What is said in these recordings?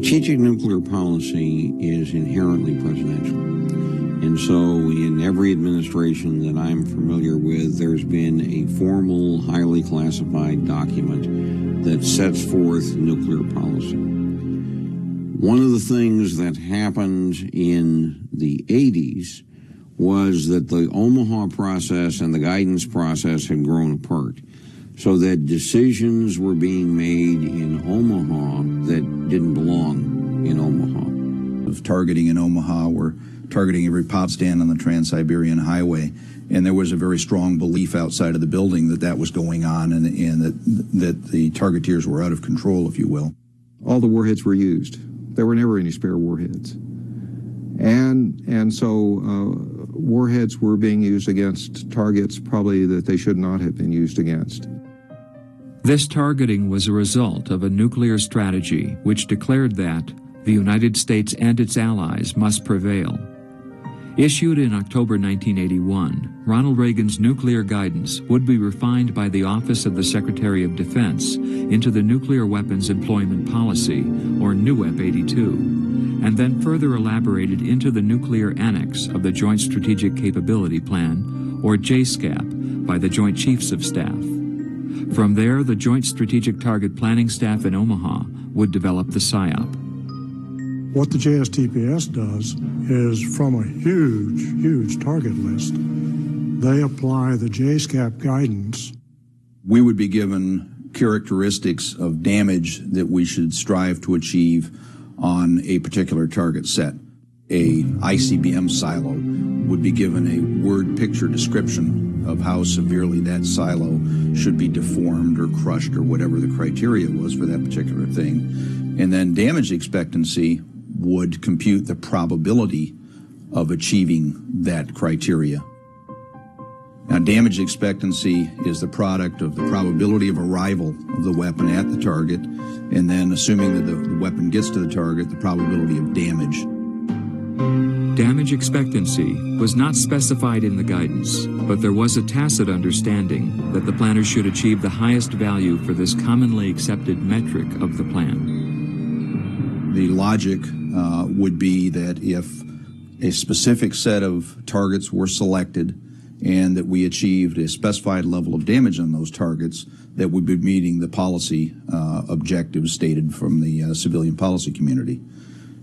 Strategic nuclear policy is inherently presidential. And so in every administration that I'm familiar with, there's been a formal, highly classified document that sets forth nuclear policy. One of the things that happened in the 80s was that the Omaha process and the guidance process had grown apart, so that decisions were being made in Omaha that didn't belong in Omaha. Of targeting in Omaha, we're targeting every pot stand on the Trans-Siberian Highway, and there was a very strong belief outside of the building that that was going on, and that the targeteers were out of control, if you will. All the warheads were used. There were never any spare warheads. And so warheads were being used against targets probably that they should not have been used against. This targeting was a result of a nuclear strategy which declared that the United States and its allies must prevail. Issued in October 1981, Ronald Reagan's nuclear guidance would be refined by the Office of the Secretary of Defense into the Nuclear Weapons Employment Policy, or NUEP 82, and then further elaborated into the Nuclear Annex of the Joint Strategic Capability Plan, or JSCAP, by the Joint Chiefs of Staff. From there, the Joint Strategic Target Planning Staff in Omaha would develop the PSYOP. What the JSTPS does is, from a huge target list, they apply the JSCAP guidance. We would be given characteristics of damage that we should strive to achieve on a particular target set. A ICBM silo would be given a word picture description of how severely that silo should be deformed or crushed or whatever the criteria was for that particular thing. And then damage expectancy would compute the probability of achieving that criteria. Now, damage expectancy is the product of the probability of arrival of the weapon at the target, and then assuming that the weapon gets to the target, the probability of damage. Damage expectancy was not specified in the guidance, but there was a tacit understanding that the planners should achieve the highest value for this commonly accepted metric of the plan. The logic would be that if a specific set of targets were selected and that we achieved a specified level of damage on those targets, that would be meeting the policy objectives stated from the civilian policy community.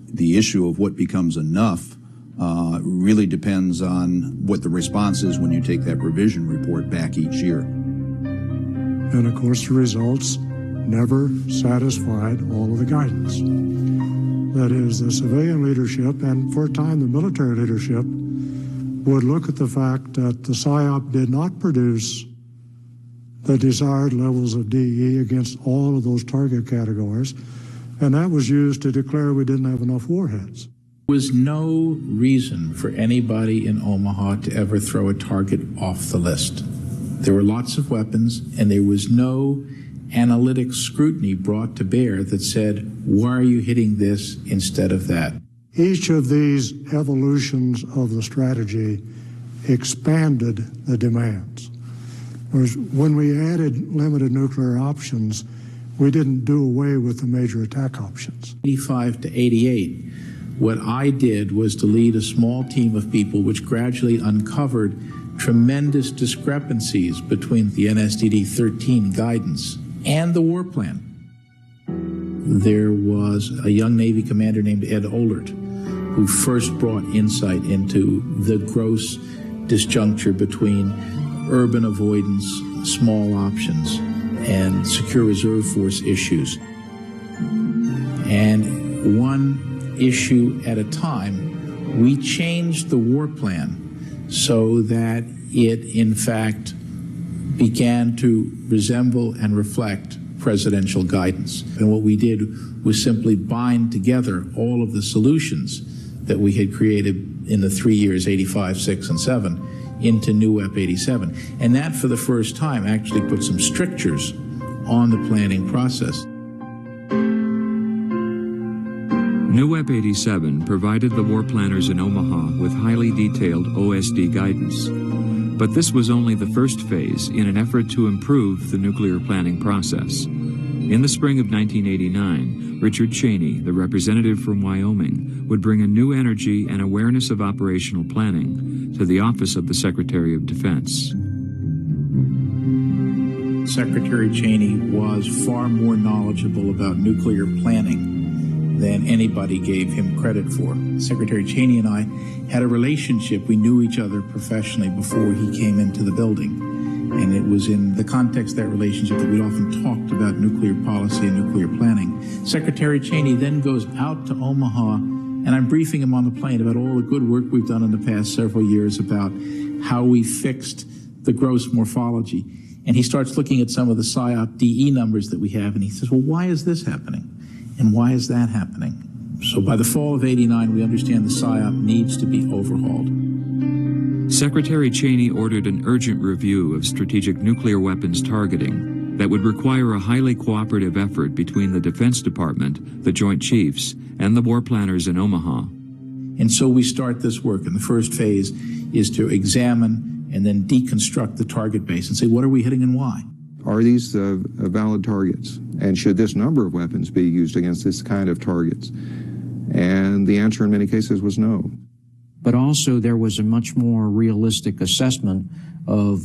The issue of what becomes enough really depends on what the response is when you take that revision report back each year. And of course the results never satisfied all of the guidance. That is, the civilian leadership, and for a time the military leadership, would look at the fact that the PSYOP did not produce the desired levels of DE against all of those target categories, and that was used to declare we didn't have enough warheads. There was no reason for anybody in Omaha to ever throw a target off the list. There were lots of weapons, and there was no analytic scrutiny brought to bear that said, why are you hitting this instead of that? Each of these evolutions of the strategy expanded the demands. Whereas when we added limited nuclear options, we didn't do away with the major attack options. 85 to 88, what I did was to lead a small team of people which gradually uncovered tremendous discrepancies between the NSTD 13 guidance and the war plan. There was a young Navy commander named Ed Ohlert who first brought insight into the gross disjuncture between urban avoidance, small options, and secure reserve force issues. And one issue at a time, we changed the war plan so that it, in fact, began to resemble and reflect presidential guidance. And what we did was simply bind together all of the solutions that we had created in the 3 years, 85, 6, and 7, into NUEP 87. And that, for the first time, actually put some strictures on the planning process. NUEP 87 provided the war planners in Omaha with highly detailed OSD guidance. But this was only the first phase in an effort to improve the nuclear planning process. In the spring of 1989, Richard Cheney, the representative from Wyoming, would bring a new energy and awareness of operational planning to the Office of the Secretary of Defense. Secretary Cheney was far more knowledgeable about nuclear planning than anybody gave him credit for. Secretary Cheney and I had a relationship. We knew each other professionally before he came into the building. And it was in the context of that relationship that we often talked about nuclear policy and nuclear planning. Secretary Cheney then goes out to Omaha, and I'm briefing him on the plane about all the good work we've done in the past several years about how we fixed the gross morphology. And he starts looking at some of the PSYOP DE numbers that we have, and he says, well, why is this happening? And why is that happening? So by the fall of '89, we understand the PSYOP needs to be overhauled. Secretary Cheney ordered an urgent review of strategic nuclear weapons targeting that would require a highly cooperative effort between the Defense Department, the Joint Chiefs, and the war planners in Omaha. And so we start this work, and the first phase is to examine and then deconstruct the target base and say, what are we hitting and why? Are these valid targets? And should this number of weapons be used against this kind of targets? And the answer in many cases was no. But also there was a much more realistic assessment of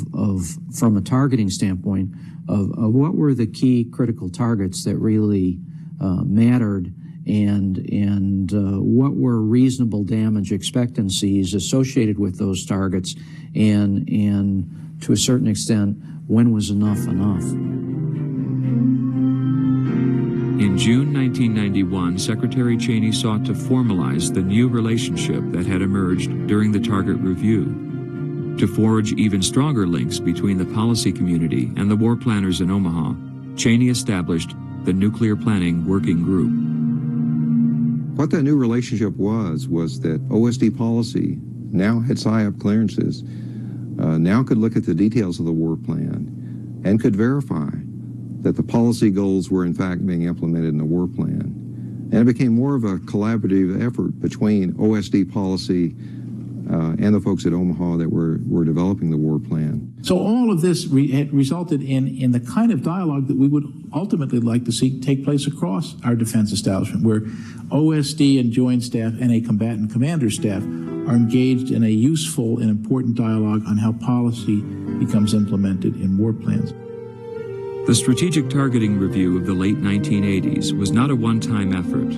from a targeting standpoint, of what were the key critical targets that really mattered, and what were reasonable damage expectancies associated with those targets, and to a certain extent, when was enough enough? In June 1991, Secretary Cheney sought to formalize the new relationship that had emerged during the target review. To forge even stronger links between the policy community and the war planners in Omaha, Cheney established the Nuclear Planning Working Group. What that new relationship was that OSD policy now had PSYOP clearances, now could look at the details of the war plan and could verify that the policy goals were in fact being implemented in the war plan. And it became more of a collaborative effort between OSD policy and the folks at Omaha that were developing the war plan. So all of this had resulted in the kind of dialogue that we would ultimately like to see take place across our defense establishment, where OSD and Joint Staff and a combatant commander staff are engaged in a useful and important dialogue on how policy becomes implemented in war plans. The strategic targeting review of the late 1980s was not a one-time effort,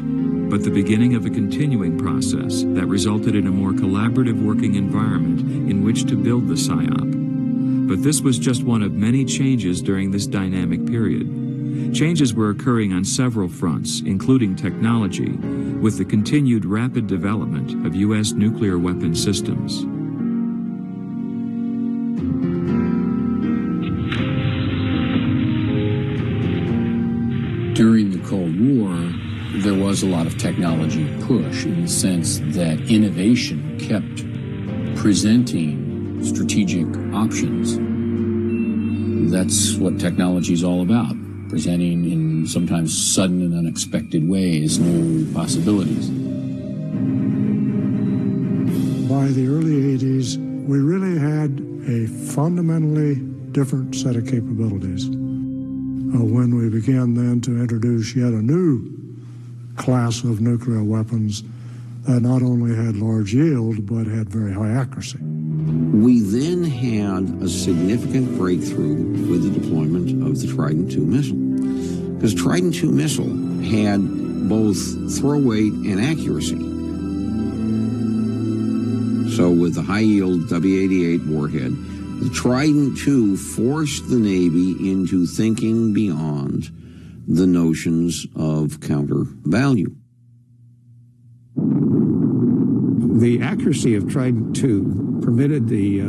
but the beginning of a continuing process that resulted in a more collaborative working environment in which to build the PSYOP. But this was just one of many changes during this dynamic period. Changes were occurring on several fronts, including technology, with the continued rapid development of U.S. nuclear weapon systems. During the Cold War, there was a lot of technology push in the sense that innovation kept presenting strategic options. That's what technology is all about, presenting in sometimes sudden and unexpected ways new possibilities. By the early 80s, we really had a fundamentally different set of capabilities. When we began then to introduce yet a new class of nuclear weapons that not only had large yield, but had very high accuracy. We then had a significant breakthrough with the deployment of the Trident II missile. Because Trident II missile had both throw weight and accuracy. So with the high-yield W-88 warhead, the Trident II forced the Navy into thinking beyond the notions of counter value. The accuracy of Trident II permitted the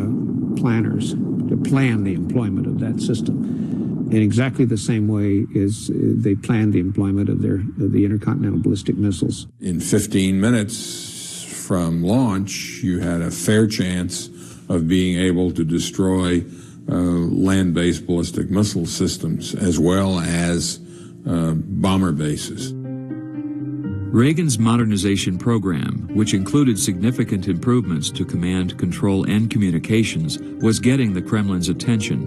planners to plan the employment of that system in exactly the same way as they planned the employment of the intercontinental ballistic missiles. In 15 minutes from launch, you had a fair chance of being able to destroy land-based ballistic missile systems as well as bomber bases. Reagan's modernization program, which included significant improvements to command, control, and communications, was getting the Kremlin's attention.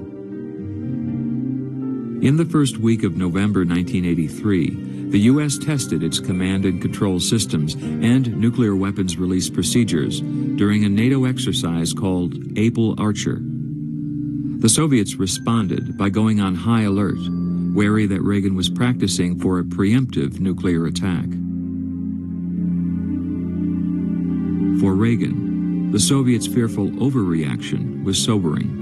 In the first week of November 1983, the U.S. tested its command and control systems and nuclear weapons release procedures during a NATO exercise called Able Archer. The Soviets responded by going on high alert, wary that Reagan was practicing for a preemptive nuclear attack. For Reagan, the Soviets' fearful overreaction was sobering.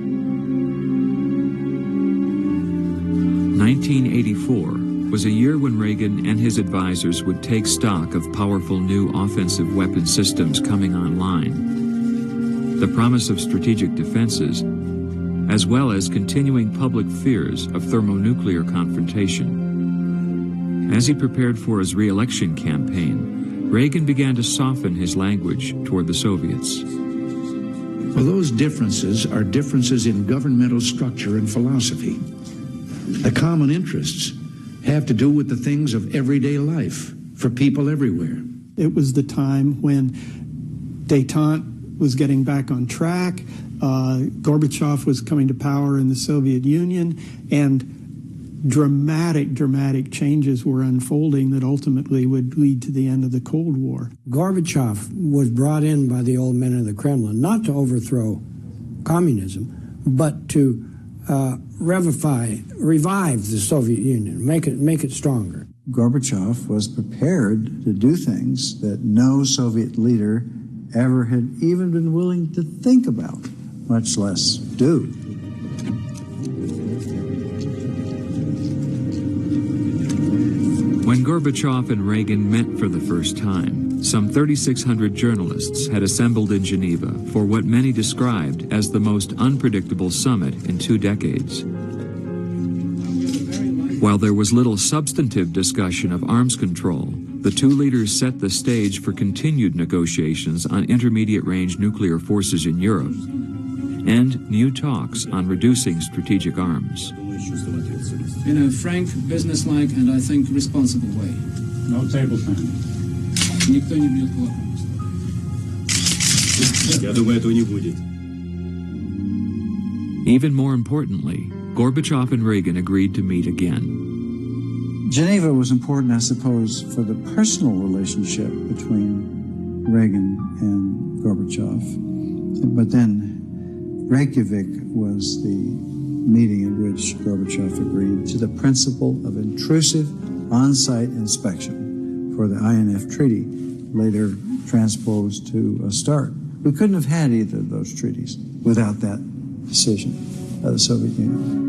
1984 was a year when Reagan and his advisors would take stock of powerful new offensive weapon systems coming online, the promise of strategic defenses, as well as continuing public fears of thermonuclear confrontation. As he prepared for his re-election campaign, Reagan began to soften his language toward the Soviets. Well, those differences are differences in governmental structure and philosophy. The common interests have to do with the things of everyday life for people everywhere. It was the time when détente was getting back on track, Gorbachev was coming to power in the Soviet Union, and dramatic changes were unfolding that ultimately would lead to the end of the Cold War. Gorbachev was brought in by the old men of the Kremlin not to overthrow communism, but to revive the Soviet Union, make it stronger. Gorbachev was prepared to do things that no Soviet leader ever had even been willing to think about, much less do. When Gorbachev and Reagan met for the first time, some 3,600 journalists had assembled in Geneva for what many described as the most unpredictable summit in 2 decades. While there was little substantive discussion of arms control, the two leaders set the stage for continued negotiations on intermediate-range nuclear forces in Europe and new talks on reducing strategic arms. In a frank, businesslike, and I think responsible way. No table planning. Никто не бьет кулаком. Я думаю, этого не будет. Even more importantly, Gorbachev and Reagan agreed to meet again. Geneva was important, I suppose, for the personal relationship between Reagan and Gorbachev. But then Reykjavik was the meeting in which Gorbachev agreed to the principle of intrusive on-site inspection for the INF Treaty, later transposed to a START. We couldn't have had either of those treaties without that decision of the Soviet Union.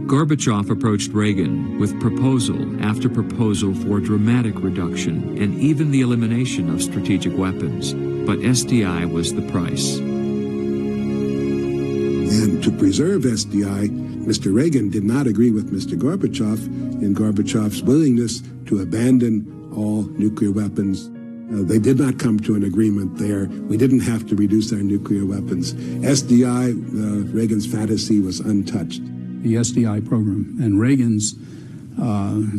Gorbachev approached Reagan with proposal after proposal for dramatic reduction and even the elimination of strategic weapons, but SDI was the price. And to preserve SDI, Mr. Reagan did not agree with Mr. Gorbachev in Gorbachev's willingness to abandon all nuclear weapons. They did not come to an agreement there. We didn't have to reduce our nuclear weapons. SDI, Reagan's fantasy, was untouched. The SDI program and Reagan's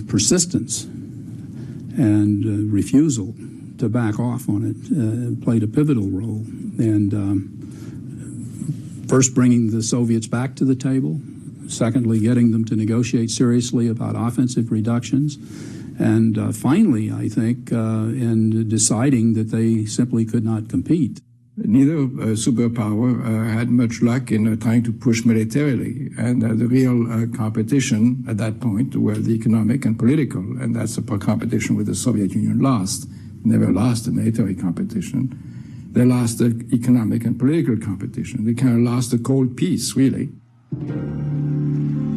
persistence and refusal to back off on it played a pivotal role. And first bringing the Soviets back to the table, secondly getting them to negotiate seriously about offensive reductions, and finally, I think, in deciding that they simply could not compete. Neither superpower had much luck in trying to push militarily, and the real competition at that point were the economic and political, and that's the competition with the Soviet Union lost. Never lost a military competition. They lost the economic and political competition. They kind of lost the cold peace, really.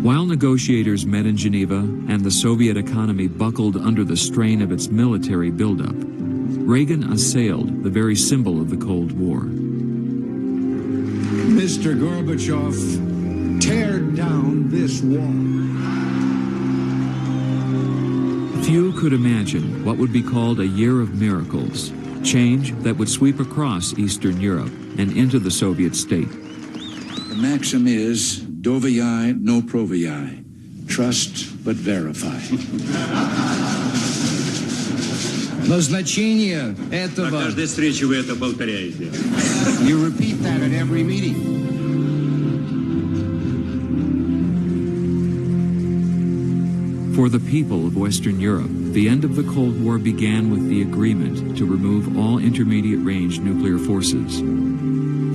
While negotiators met in Geneva and the Soviet economy buckled under the strain of its military buildup, Reagan assailed the very symbol of the Cold War. Mr. Gorbachev, tear down this wall. Few could imagine what would be called a year of miracles, change that would sweep across Eastern Europe and into the Soviet state. The maxim is, doviai no proviai, trust but verify. Назначение этого. На каждой встрече вы это повторяете. You repeat that at every meeting. For the people of Western Europe, the end of the Cold War began with the agreement to remove all intermediate-range nuclear forces.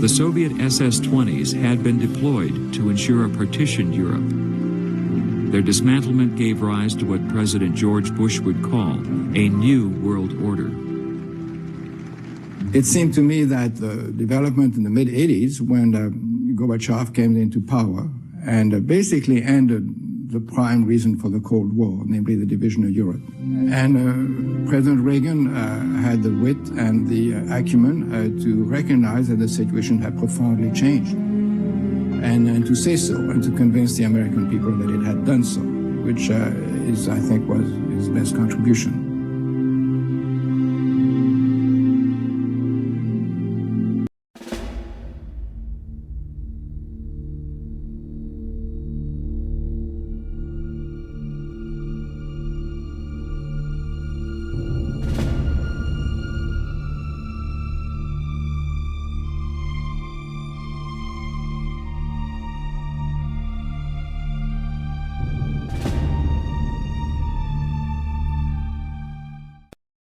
The Soviet SS-20s had been deployed to ensure a partitioned Europe. Their dismantlement gave rise to what President George Bush would call a new world order. It seemed to me that the development in the mid-'80s, when Gorbachev came into power and basically ended the prime reason for the Cold War, namely the division of Europe. And President Reagan had the wit and the acumen to recognize that the situation had profoundly changed, and to say so, and to convince the American people that it had done so, which is, I think, was his best contribution.